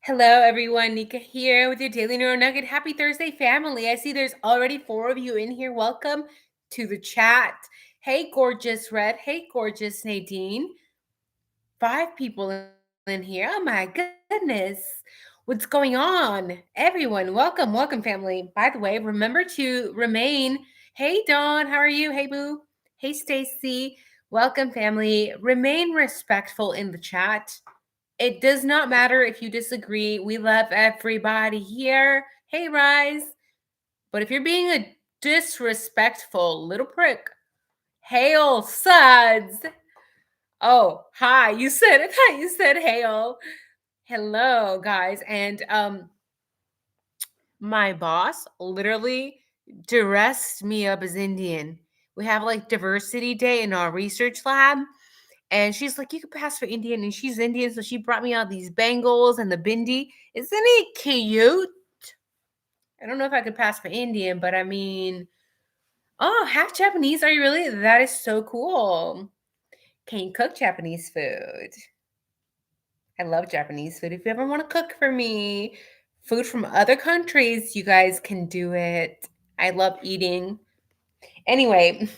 Hello, everyone. Nika here with your Daily Neuro Nugget. Happy Thursday, family. I see there's already 4 of you in here. Welcome to the chat. Hey, gorgeous Red. Hey, gorgeous Nadine. 5 people in here. Oh, my goodness. What's going on? Everyone, welcome, family. By the way, remember to remain. Hey, Dawn. How are you? Hey, Boo. Hey, Stacy. Welcome, family. Remain respectful in the chat. It does not matter if you disagree. We love everybody here. Hey, Rise. But if you're being a disrespectful little prick, hail suds. Oh, hi. You said it. You said hail. Hello, guys. And my boss literally dressed me up as Indian. We have like diversity day in our research lab. And she's like, you could pass for Indian. And she's Indian. So she brought me all these bangles and the bindi. Isn't it cute? I don't know if I could pass for Indian, but I mean, oh, half Japanese. Are you really? That is so cool. Can you cook Japanese food? I love Japanese food. If you ever want to cook for me, food from other countries, you guys can do it. I love eating. Anyway,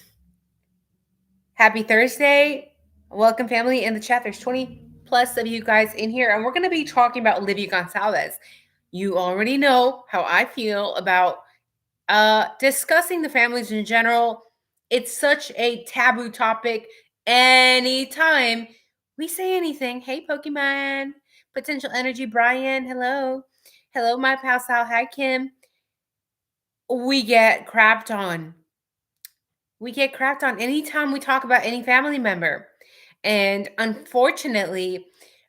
happy Thursday. Welcome, family. In the chat, there's 20 plus of you guys in here, and we're going to be talking about Alivea Gonzalezz. You already know how I feel about discussing the families in general. It's such a taboo topic. Anytime we say anything, hey, Pokemon, potential energy, Brian, hello. Hello, my pal Sal. Hi, Kim. We get crapped on. We get crapped on anytime we talk about any family member. And unfortunately,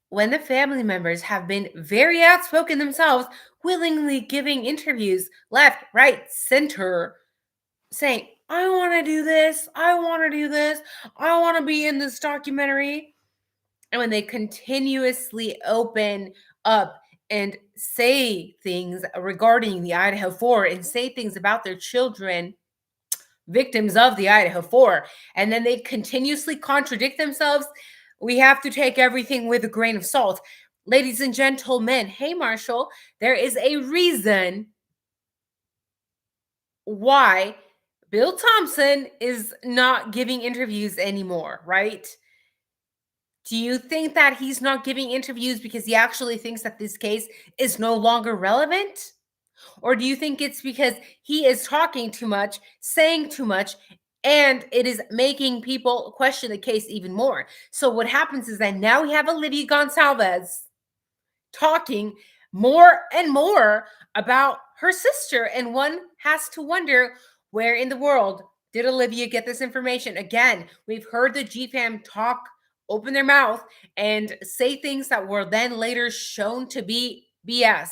when the family members have been very outspoken themselves, willingly giving interviews left, right, center, saying, I want to do this, I want to do this, I want to be in this documentary. And when they continuously open up and say things regarding the IDAHO4 and say things about their children, victims of the IDAHO4, and then they continuously contradict themselves, we have to take everything with a grain of salt. Ladies and gentlemen, hey, Marshall, there is a reason why Bill Thompson is not giving interviews anymore, right? Do you think that he's not giving interviews because he actually thinks that this case is no longer relevant? Or do you think it's because he is talking too much, saying too much, and it is making people question the case even more? So what happens is that now we have Alivea Gonzalezz talking more and more about her sister, and one has to wonder, where in the world did Alivea get this information? Again, we've heard the GFAM talk, open their mouth, and say things that were then later shown to be BS.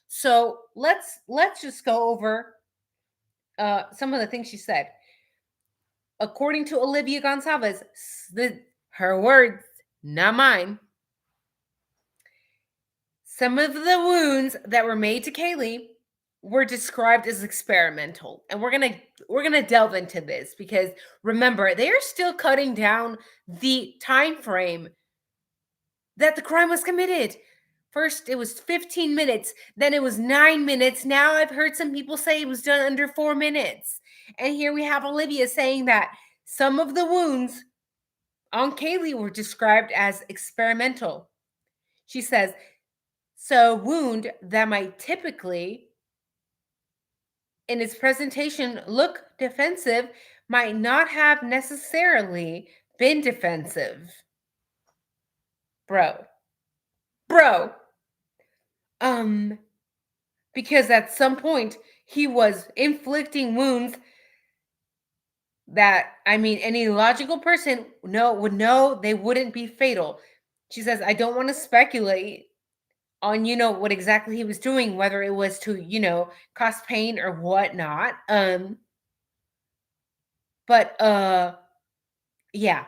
So let's just go over some of the things she said. According to Alivea Gonzalezz, her words, not mine, some of the wounds that were made to Kaylee were described as experimental. And we're gonna delve into this because remember, they are still cutting down the time frame that the crime was committed. First, it was 15 minutes, then it was 9 minutes. Now I've heard some people say it was done under 4 minutes. And here we have Alivea saying that some of the wounds on Kaylee were described as experimental. She says, so wound that might typically, in its presentation, look defensive might not have necessarily been defensive. Bro. Because at some point he was inflicting wounds that, I mean, any logical person would know they wouldn't be fatal. She says, I don't want to speculate on, what exactly he was doing, whether it was to, cause pain or whatnot. But yeah.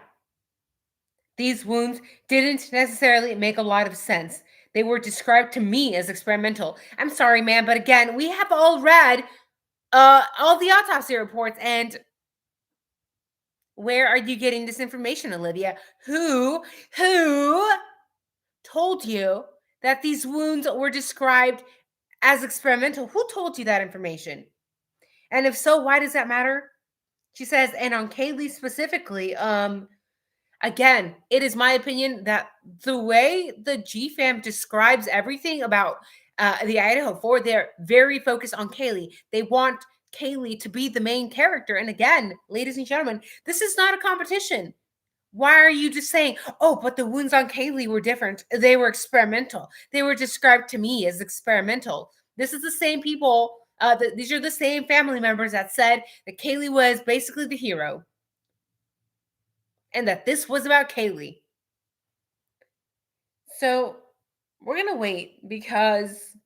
These wounds didn't necessarily make a lot of sense. They were described to me as experimental. I'm sorry, man, but again, we have all read all the autopsy reports, and where are you getting this information, Alivea? Who told you that these wounds were described as experimental. Who told you that information? And if so, why does that matter? She says, and on Kaylee specifically, again, it is my opinion that the way the GFAM describes everything about the Idaho 4, they're very focused on Kaylee. They want Kaylee to be the main character. And again, ladies and gentlemen, this is not a competition. Why are you just saying, oh, but the wounds on Kaylee were different? They were experimental. They were described to me as experimental. This is the same people, these are the same family members that said that Kaylee was basically the hero and that this was about Kaylee. So we're going to wait because.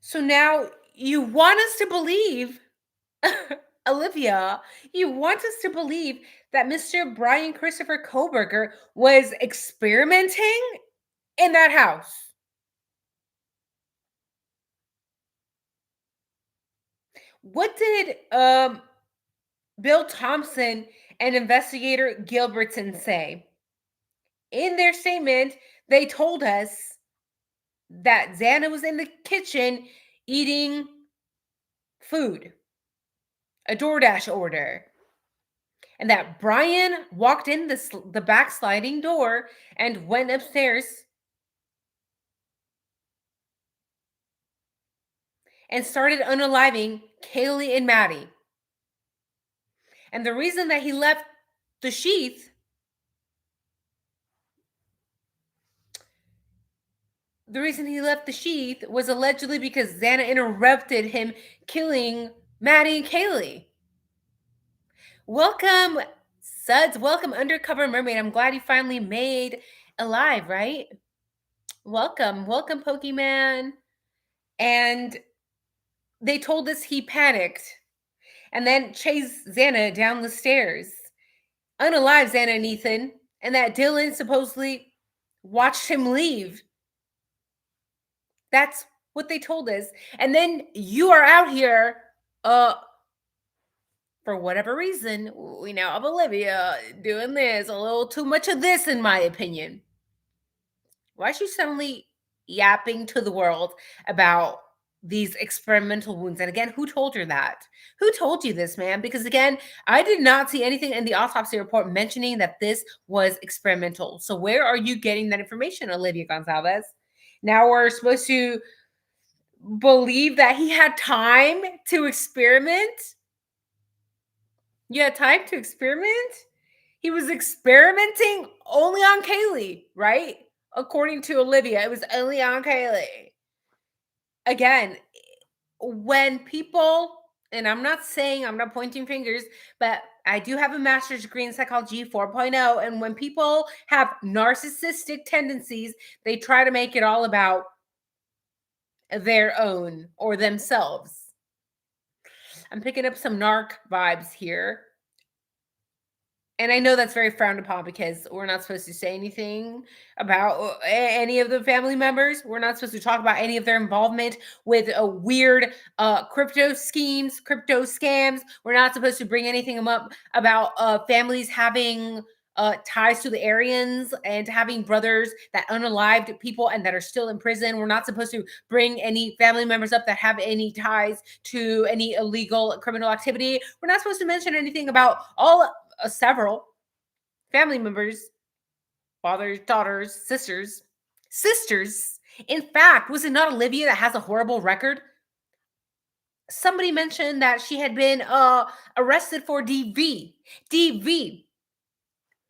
So now you want us to believe, Alivea, you want us to believe that Mr. Brian Christopher Koberger was experimenting in that house. What did Bill Thompson and investigator Gilbertson say? In their statement, they told us that Xana was in the kitchen eating food, a DoorDash order, and that Brian walked in the back sliding door and went upstairs and started unaliving Kaylee and Maddie. And the reason that he left the sheath, was allegedly because Xana interrupted him killing Maddie and Kaylee. Welcome, Suds. Welcome, Undercover Mermaid. I'm glad you finally made alive, right? Welcome, Pokemon. And they told us he panicked and then chased Xana down the stairs, unalive Xana and Ethan, and that Dylan supposedly watched him leave. That's what they told us. And then you are out here, for whatever reason, we now have Alivea doing this, a little too much of this, in my opinion. Why is she suddenly yapping to the world about these experimental wounds? And again, who told her that? Who told you this, man? Because again, I did not see anything in the autopsy report mentioning that this was experimental. So where are you getting that information, Alivea Gonzalez? Now we're supposed to believe that he had time to experiment? You had time to experiment? He was experimenting only on Kaylee, right? According to Alivea, it was only on Kaylee. Again, when people, and I'm not pointing fingers, but I do have a master's degree in psychology 4.0. And when people have narcissistic tendencies, they try to make it all about their own or themselves. I'm picking up some narc vibes here. And I know that's very frowned upon because we're not supposed to say anything about any of the family members. We're not supposed to talk about any of their involvement with weird crypto schemes, crypto scams. We're not supposed to bring anything up about families having ties to the Aryans and having brothers that unalived people and that are still in prison. We're not supposed to bring any family members up that have any ties to any illegal criminal activity. We're not supposed to mention anything about several family members, fathers, daughters, sisters. In fact, was it not Alivea that has a horrible record? Somebody mentioned that she had been arrested for DV.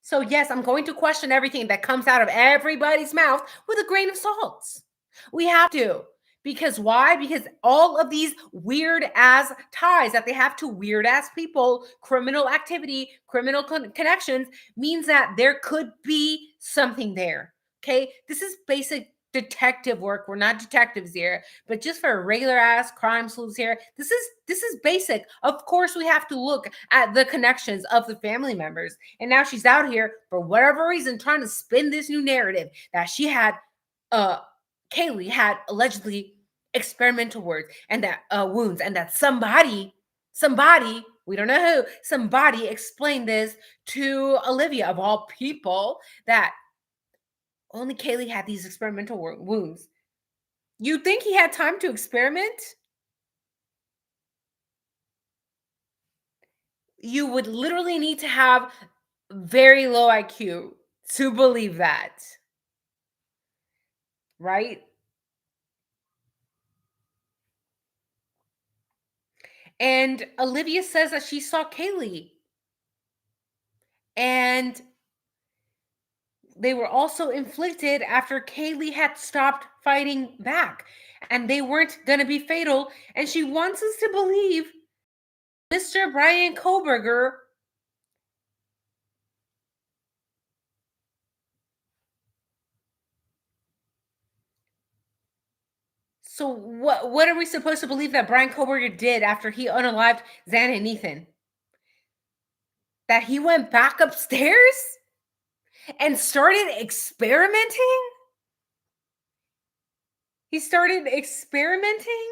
So yes, I'm going to question everything that comes out of everybody's mouth with a grain of salt. We have to. Because why? Because all of these weird ass ties that they have to weird ass people, criminal activity, criminal connections means that there could be something there. Okay. This is basic detective work. We're not detectives here, but just for regular ass crime sleuths here, this is basic. Of course, we have to look at the connections of the family members. And now she's out here for whatever reason trying to spin this new narrative that she had Kaylee had allegedly experimental words and that wounds, and that somebody we don't know who, somebody explained this to Alivea, of all people, that only Kaylee had these experimental wounds. You think he had time to experiment? You would literally need to have very low IQ to believe that, right? And Alivea says that she saw Kaylee, and they were also inflicted after Kaylee had stopped fighting back, and they weren't going to be fatal. And she wants us to believe Mr. Brian Koberger So what are we supposed to believe that Brian Koberger did after he unalived Xana and Ethan? That he went back upstairs and started experimenting? He started experimenting?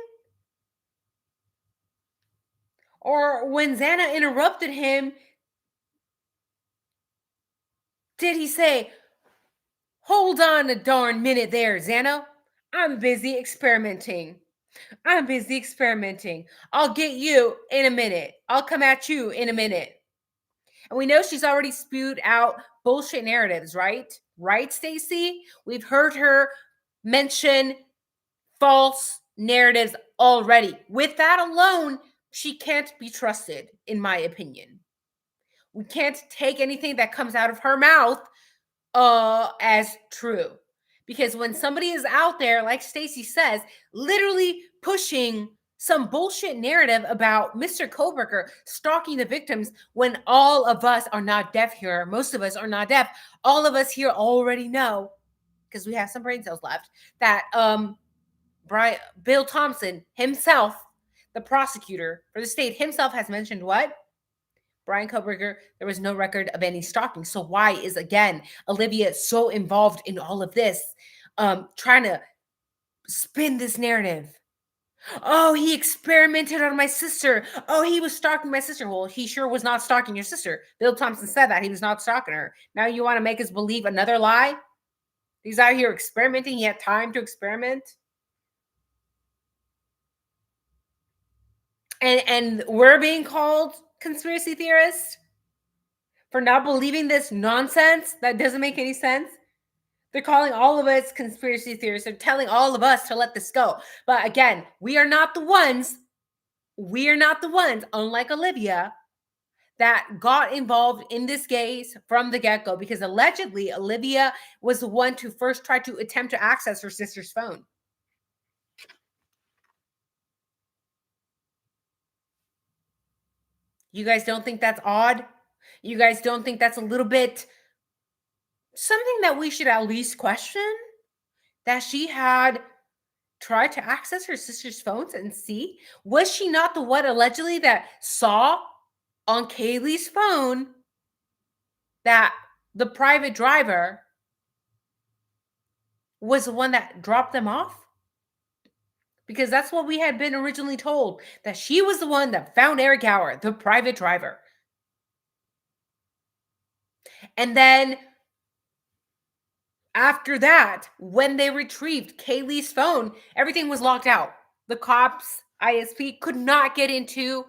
Or when Xana interrupted him, did he say, "Hold on a darn minute there, Xana. I'm busy experimenting. I'm busy experimenting. I'll get you in a minute. I'll come at you in a minute." And we know she's already spewed out bullshit narratives, right? Right, Stacy? We've heard her mention false narratives already. With that alone, she can't be trusted, in my opinion. We can't take anything that comes out of her mouth as true. Because when somebody is out there, like Stacy says, literally pushing some bullshit narrative about Mr. Koberger stalking the victims, when all of us are not deaf here, most of us are not deaf, all of us here already know, because we have some brain cells left, that Bill Thompson himself, the prosecutor for the state himself, has mentioned what? Brian Koberger, there was no record of any stalking. So why is, again, Alivea so involved in all of this, trying to spin this narrative? Oh, he experimented on my sister. Oh, he was stalking my sister. Well, he sure was not stalking your sister. Bill Thompson said that he was not stalking her. Now you want to make us believe another lie? He's out here experimenting. He had time to experiment. And we're being called conspiracy theorists for not believing this nonsense that doesn't make any sense. They're calling all of us conspiracy theorists. They're telling all of us to let this go. But again, we are not the ones. We are not the ones, unlike Alivea, that got involved in this case from the get-go, because allegedly Alivea was the one to first try to attempt to access her sister's phone. You guys don't think that's odd? You guys don't think that's a little bit something that we should at least question? That she had tried to access her sister's phones and see? Was she not the one allegedly that saw on Kaylee's phone that the private driver was the one that dropped them off? Because that's what we had been originally told, that she was the one that found Eric Howard, the private driver. And then after that, when they retrieved Kaylee's phone, everything was locked out. The cops, ISP, could not get into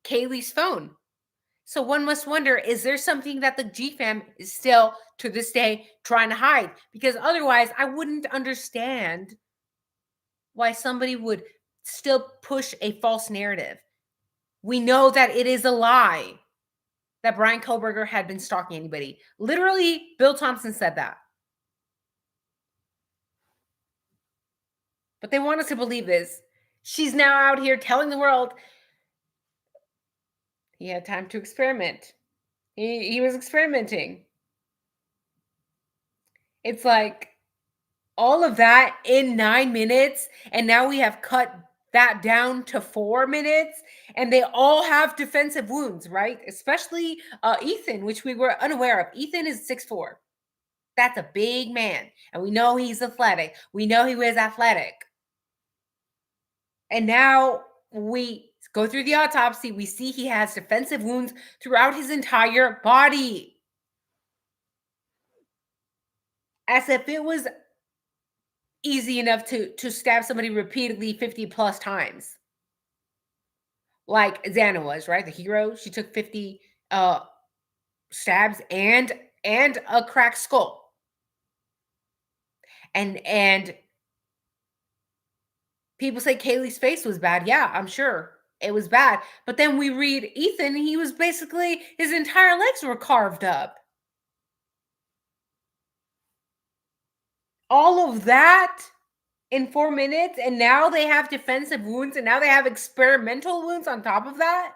Kaylee's phone. So one must wonder, is there something that the GFAM is still, to this day, trying to hide? Because otherwise, I wouldn't understand why somebody would still push a false narrative. We know that it is a lie that Brian Koberger had been stalking anybody. Literally, Bill Thompson said that. But they want us to believe this. She's now out here telling the world he had time to experiment. He was experimenting. It's like all of that in 9 minutes, and now we have cut that down to 4 minutes, and they all have defensive wounds, right? Especially Ethan, which we were unaware of. Ethan is 6'4". That's a big man, and we know he's athletic. We know he was athletic. And now we Go through the autopsy. We see he has defensive wounds throughout his entire body. As if it was easy enough to stab somebody repeatedly 50 plus times. Like Xana was, right? The hero. She took 50 stabs and a cracked skull. And people say Kaylee's face was bad. Yeah, I'm sure it was bad. But then we read Ethan, he was basically, his entire legs were carved up. All of that in 4 minutes, and now they have defensive wounds, and now they have experimental wounds on top of that.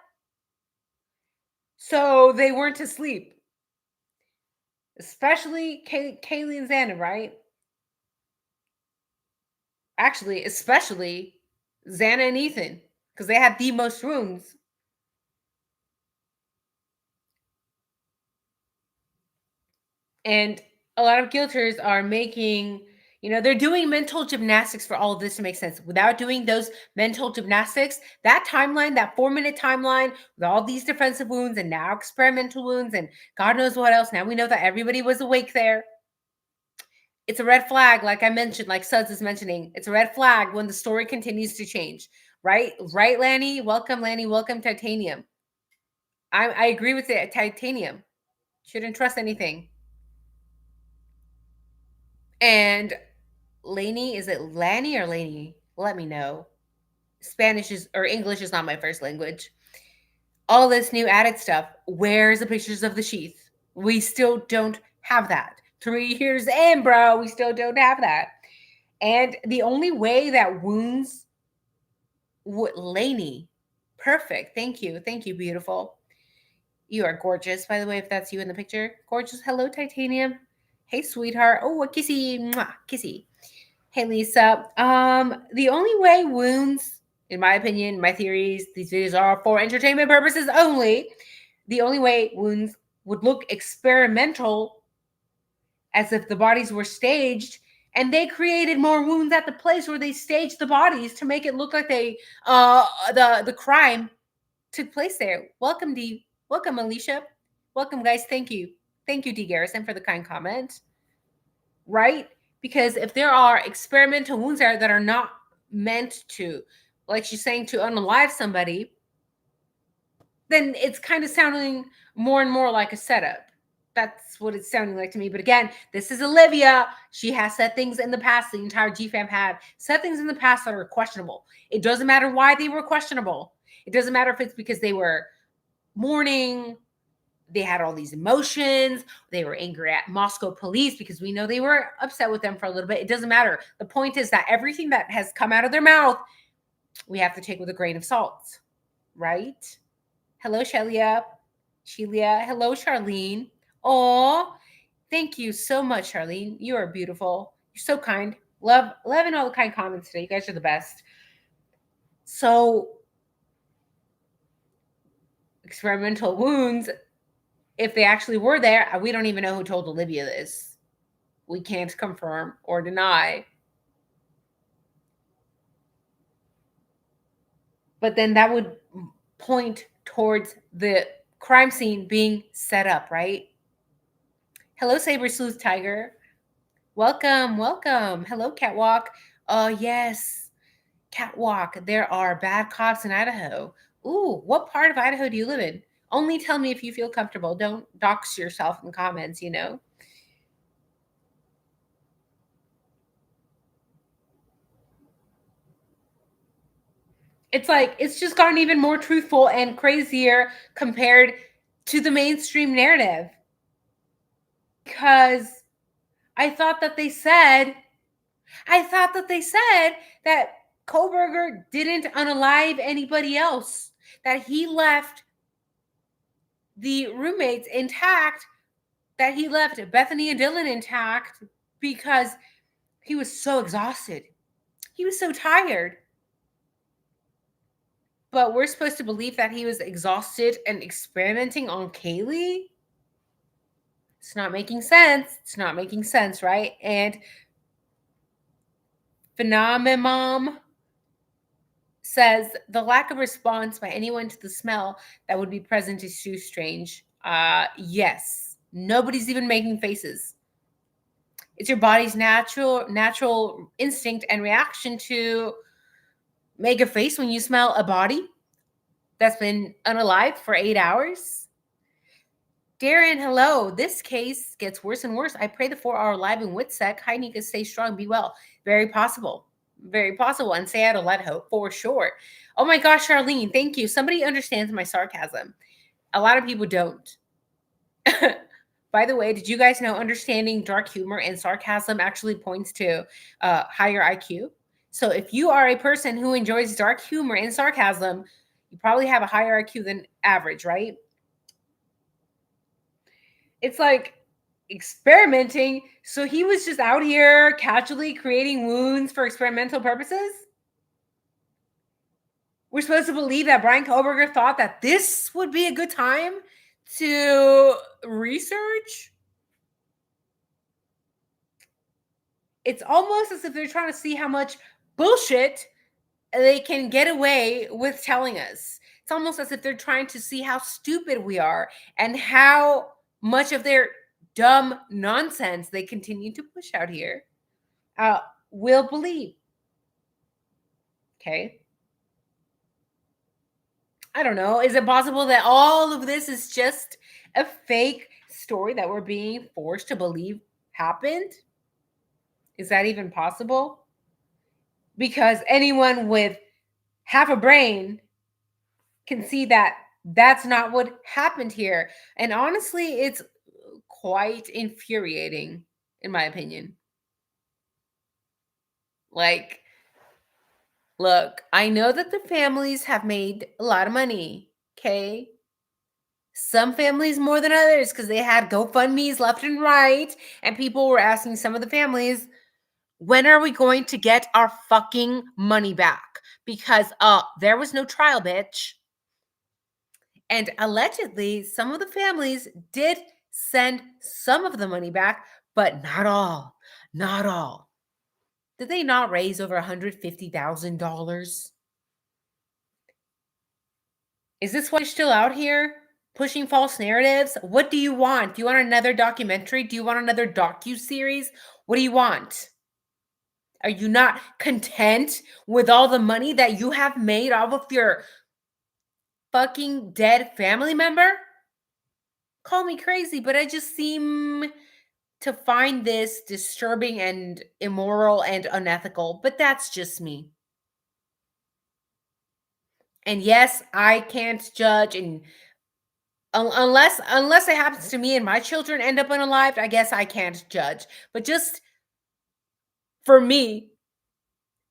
So they weren't asleep. Especially Kaylee and Xana, right? Actually, especially Xana and Ethan, because they had the most wounds. And a lot of guilters are making, they're doing mental gymnastics for all of this to make sense. Without doing those mental gymnastics, that timeline, that 4-minute timeline with all these defensive wounds and now experimental wounds and God knows what else. Now we know that everybody was awake there. It's a red flag, like I mentioned, like Suds is mentioning. It's a red flag when the story continues to change. Right? Right, Lanny? Welcome, Lanny. Welcome, Titanium. I agree with it. Titanium. Shouldn't trust anything. And Laney, is it Lanny or Laney? Let me know. Spanish is or English is not my first language. All this new added stuff. Where's the pictures of the sheath? We still don't have that. 3 years in, bro. We still don't have that. And the only way that wounds would Laney. Perfect. Thank you. Thank you, beautiful. You are gorgeous, by the way, if that's you in the picture. Gorgeous. Hello, Titanium. Hey, sweetheart. Oh, a kissy. Mwah, kissy. Hey, Lisa. The only way wounds, in my opinion, my theories, these videos are for entertainment purposes only. The only way wounds would look experimental, as if the bodies were staged, and they created more wounds at the place where they staged the bodies to make it look like the crime took place there. Welcome, D. Welcome, Alicia. Welcome, guys. Thank you. Thank you, D. Garrison, for the kind comment. Right? Because if there are experimental wounds there that are not meant to, like she's saying, to unalive somebody, then it's kind of sounding more and more like a setup. That's what it's sounding like to me. But again, this is Alivea. She has said things in the past, the entire GFAM have said things in the past that are questionable. It doesn't matter why they were questionable. It doesn't matter if it's because they were mourning, they had all these emotions, they were angry at Moscow police because we know they were upset with them for a little bit. It doesn't matter. The point is that everything that has come out of their mouth, we have to take with a grain of salt, right? Hello, Shelia. Hello, Charlene. Oh, thank you so much, Charlene. You are beautiful. You're so kind. Loving all the kind comments today. You guys are the best. So, experimental wounds, if they actually were there, we don't even know who told Alivea this. We can't confirm or deny. But then that would point towards the crime scene being set up, right? Hello, Saber Sleuth Tiger. Welcome, welcome. Hello, Catwalk. Oh, yes. Catwalk. There are bad cops in Idaho. Ooh, what part of Idaho do you live in? Only tell me if you feel comfortable. Don't dox yourself in the comments, It's like, it's just gotten even more truthful and crazier compared to the mainstream narrative. Because I thought that they said that Kohlberger didn't unalive anybody else, that he left the roommates intact, that he left Bethany and Dylan intact because he was so exhausted. He was so tired. But we're supposed to believe that he was exhausted and experimenting on Kaylee? It's not making sense. It's not making sense, right? And Phenomenon says the lack of response by anyone to the smell that would be present is too strange. Yes. Nobody's even making faces. It's your body's natural instinct and reaction to make a face when you smell a body that's been unalive for 8 hours. Darren, hello. This case gets worse and worse. I pray the 4 hour live in Witsec. Hi, Nika. Stay strong. Be well. Very possible. Very possible. And say Alivea for sure. Oh my gosh, Charlene. Thank you. Somebody understands my sarcasm. A lot of people don't. By the way, did you guys know understanding dark humor and sarcasm actually points to higher IQ? So if you are a person who enjoys dark humor and sarcasm, you probably have a higher IQ than average, right? It's like experimenting. So he was just out here casually creating wounds for experimental purposes? We're supposed to believe that Brian Koberger thought that this would be a good time to research? It's almost as if they're trying to see how much bullshit they can get away with telling us. It's almost as if they're trying to see how stupid we are and how much of their dumb nonsense they continue to push out here. We'll believe. Okay. I don't know. Is it possible that all of this is just a fake story that we're being forced to believe happened? Is that even possible? Because anyone with half a brain can see that that's not what happened here. And honestly, it's quite infuriating, in my opinion. Like, look, I know that the families have made a lot of money, okay? Some families more than others because they had GoFundMe's left and right, and people were asking some of the families, when are we going to get our fucking money back? Because there was no trial, bitch. And allegedly, some of the families did send some of the money back, but not all. Not all. Did they not raise over $150,000? Is this why you're still out here pushing false narratives? What do you want? Do you want another documentary? Do you want another docu-series? What do you want? Are you not content with all the money that you have made off of your fucking dead family member? Call me crazy, but I just seem to find this disturbing and immoral and unethical, but that's just me. And yes, I can't judge, and unless it happens to me and my children end up unalived, I guess I can't judge. But just for me,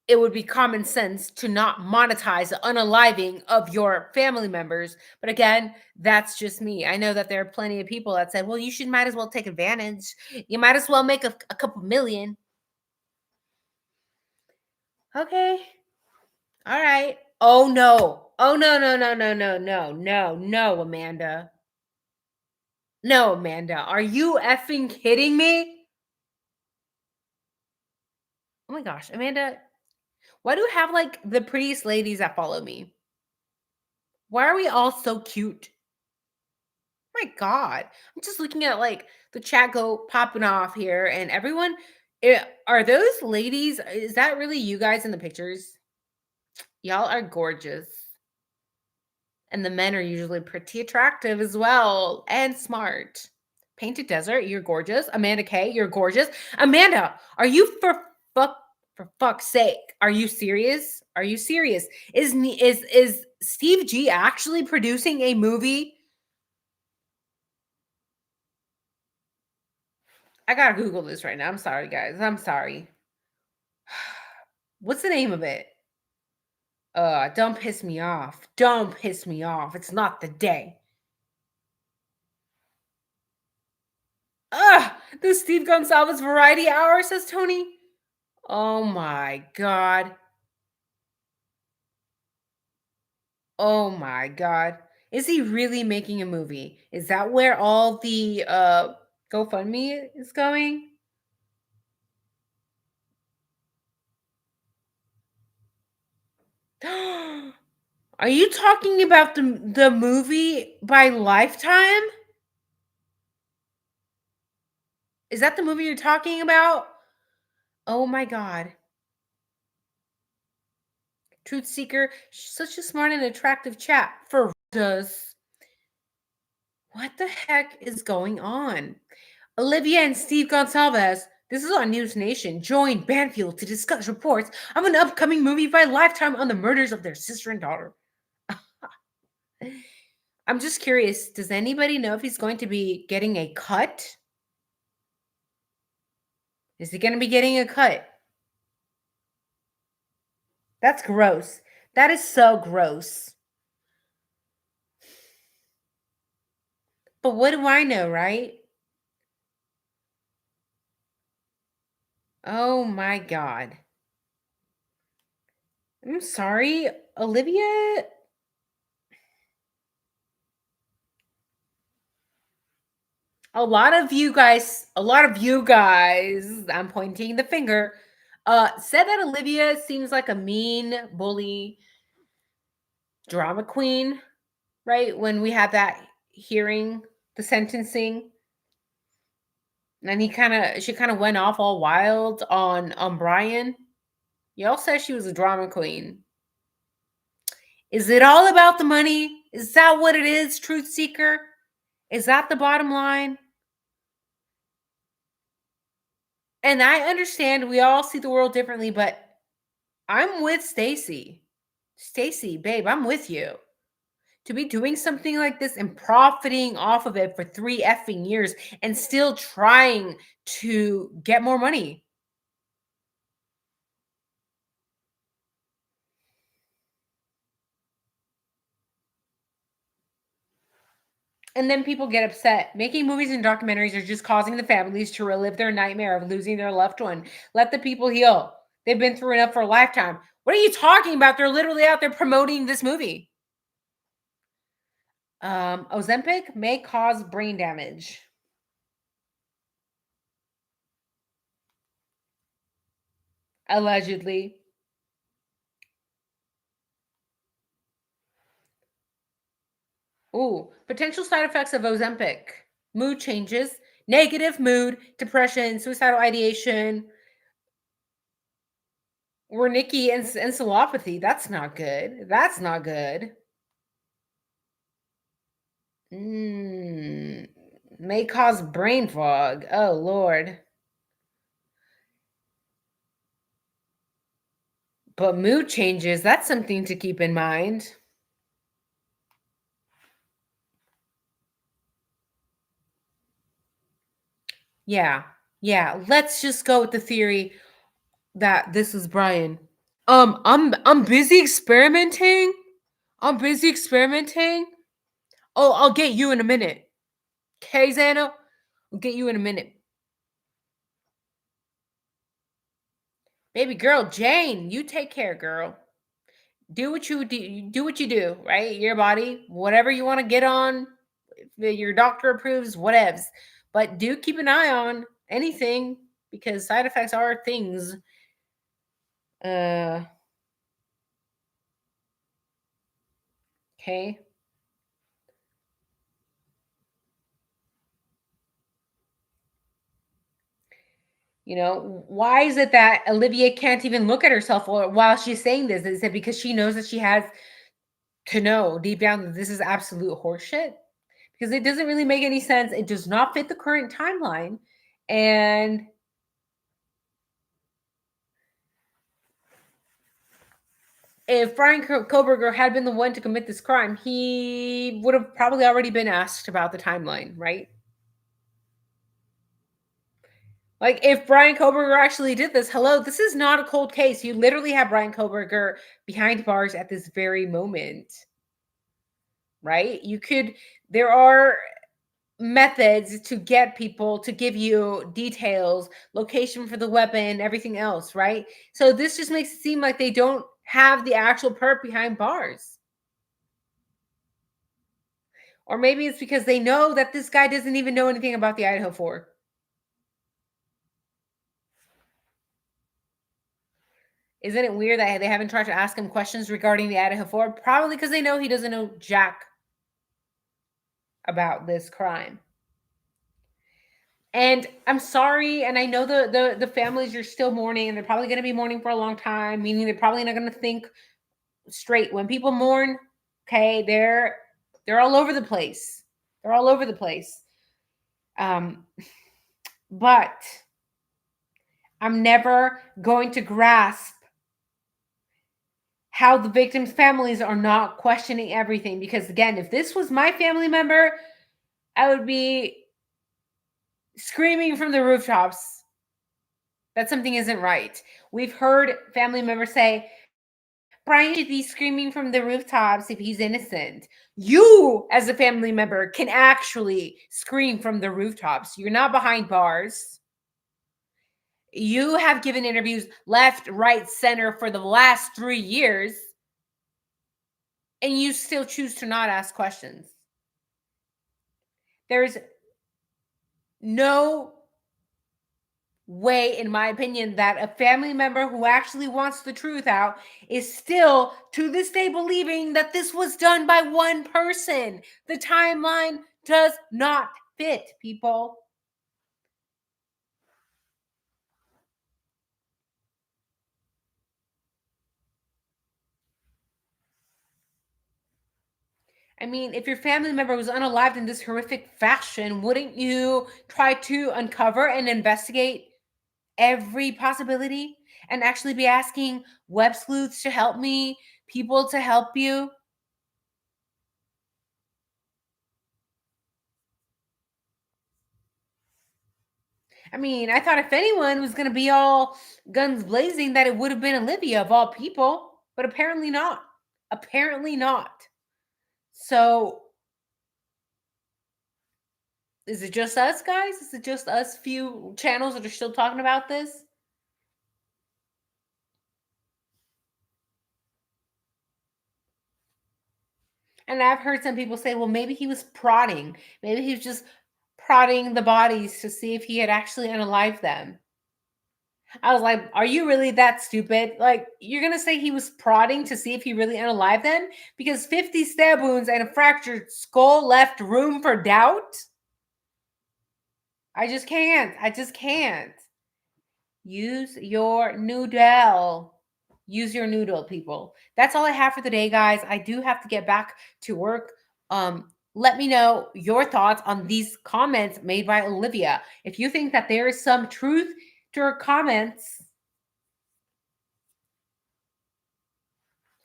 it would be common sense to not monetize the unaliving of your family members. But again, that's just me. I know that there are plenty of people that said, well, you should might as well take advantage. You might as well make a couple million. Okay. All right. Oh no. Oh no, no, no, no, no, no, no, no, Amanda. No, Amanda. Are you effing kidding me? Oh my gosh, Amanda. Why do you have like the prettiest ladies that follow me? Why are we all so cute? My God. I'm just looking at like the chat go popping off here and everyone. Are those ladies? Is that really you guys in the pictures? Y'all are gorgeous. And the men are usually pretty attractive as well and smart. Painted Desert, you're gorgeous. Amanda K, you're gorgeous. Amanda, are you for fuck's sake? Are you serious? Are you serious? Is Steve G actually producing a movie? I gotta Google this right now. I'm sorry, guys. I'm sorry. What's the name of it? Don't piss me off. Don't piss me off. It's not the day. The Steve Gonzalez Variety Hour, says Tony. Oh my God. Oh my God. Is he really making a movie? Is that where all the GoFundMe is going? Are you talking about the movie by Lifetime? Is that the movie you're talking about? Oh my god. Truth seeker, such a smart and attractive chap for does. What the heck is going on? Olivia and Steve Gonzalez, this is on News Nation, joined Banfield to discuss reports of an upcoming movie by Lifetime on the murders of their sister and daughter. I'm just curious, does anybody know if he's going to be getting a cut? Is he going to be getting a cut? That's gross. That is so gross. But what do I know, right? Oh my god. I'm sorry, Olivia. A lot of you guys, I'm pointing the finger, said that Olivia seems like a mean bully drama queen, right? When we had that hearing, the sentencing, and she kind of went off all wild on Brian. Y'all said she was a drama queen. Is it all about the money? Is that what it is, truth seeker? Is that the bottom line? And I understand we all see the world differently, but I'm with Stacy. Stacy, babe, I'm with you. To be doing something like this and profiting off of it for 3 effing years and still trying to get more money. And then people get upset. Making movies and documentaries are just causing the families to relive their nightmare of losing their loved one. Let the people heal. They've been through enough for a lifetime. What are you talking about? They're literally out there promoting this movie. Ozempic may cause brain damage. Allegedly. Ooh, potential side effects of Ozempic. Mood changes, negative mood, depression, suicidal ideation, Wernicke encephalopathy. That's not good. That's not good. Mm, may cause brain fog. Oh, Lord. But mood changes, that's something to keep in mind. Yeah. Yeah. Let's just go with the theory that this is Brian. I'm busy experimenting. I'm busy experimenting. Oh, I'll get you in a minute. Okay, Xana? I'll get you in a minute. Baby girl, Jane, you take care, girl. Do what you do what you do, right? Your body, whatever you want to get on, if your doctor approves, whatevs. But do keep an eye on anything because side effects are things. Uh okay. You know, why is it that Olivia can't even look at herself while she's saying this? Is it because she knows that she has to know deep down that this is absolute horseshit? Because it doesn't really make any sense. It does not fit the current timeline. And if Brian Koberger had been the one to commit this crime, he would have probably already been asked about the timeline, right? Like, if Brian Koberger actually did this, hello, this is not a cold case. You literally have Brian Koberger behind bars at this very moment, right? There are methods to get people to give you details, location for the weapon, everything else, right? So this just makes it seem like they don't have the actual perp behind bars. Or maybe it's because they know that this guy doesn't even know anything about the Idaho 4. Isn't it weird that they haven't tried to ask him questions regarding the IDAHO4? Probably because they know he doesn't know jack about this crime. And I'm sorry, and I know the families are still mourning, and they're probably going to be mourning for a long time, meaning they're probably not going to think straight. When people mourn, okay, they're all over the place. They're all over the place. But I'm never going to grasp how the victims' families are not questioning everything. Because again, if this was my family member, I would be screaming from the rooftops that something isn't right. We've heard family members say, Brian should be screaming from the rooftops if he's innocent. You, as a family member, can actually scream from the rooftops. You're not behind bars. You have given interviews left, right, center for the last 3 years, and you still choose to not ask questions. There's no way, in my opinion, that a family member who actually wants the truth out is still to this day believing that this was done by one person. The timeline does not fit, people. I mean, if your family member was unalived in this horrific fashion, wouldn't you try to uncover and investigate every possibility and actually be asking web sleuths to help me, people to help you? I mean, I thought if anyone was going to be all guns blazing, that it would have been Olivia of all people, but apparently not. Apparently not. So, is it just us, guys? Is it just us few channels that are still talking about this? And I've heard some people say, well, maybe he was prodding. Maybe he was just prodding the bodies to see if he had actually unalived them. I was like, are you really that stupid? Like, you're going to say he was prodding to see if he really unalived them? Because 50 stab wounds and a fractured skull left room for doubt? I just can't. I just can't. Use your noodle. Use your noodle, people. That's all I have for today, guys. I do have to get back to work. Let me know your thoughts on these comments made by Olivia. If you think that there is some truth to her comments,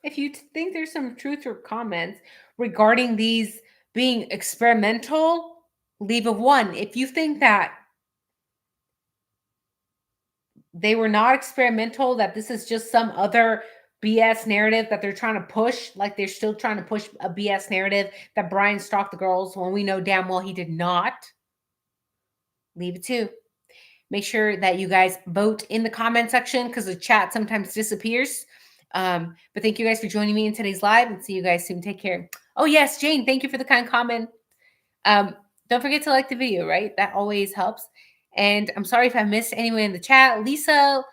if you think there's some truth to her comments regarding these being experimental, leave a 1. If you think that they were not experimental, that this is just some other BS narrative that they're trying to push, like they're still trying to push a BS narrative that Brian stalked the girls when we know damn well he did not, leave it 2. Make sure that you guys vote in the comment section because the chat sometimes disappears. But thank you guys for joining me in today's live, and see you guys soon. Take care. Oh yes, Jane, thank you for the kind comment. Don't forget to like the video, right? That always helps. And I'm sorry if I missed anyone in the chat. Lisa,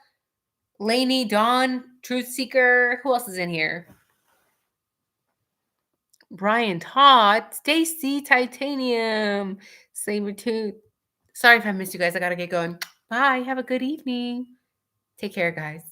Lainey, Dawn, Truth Seeker. Who else is in here? Brian, Todd, Stacy, Titanium, Sabretooth. Sorry if I missed you guys. I gotta get going. Bye. Have a good evening. Take care, guys.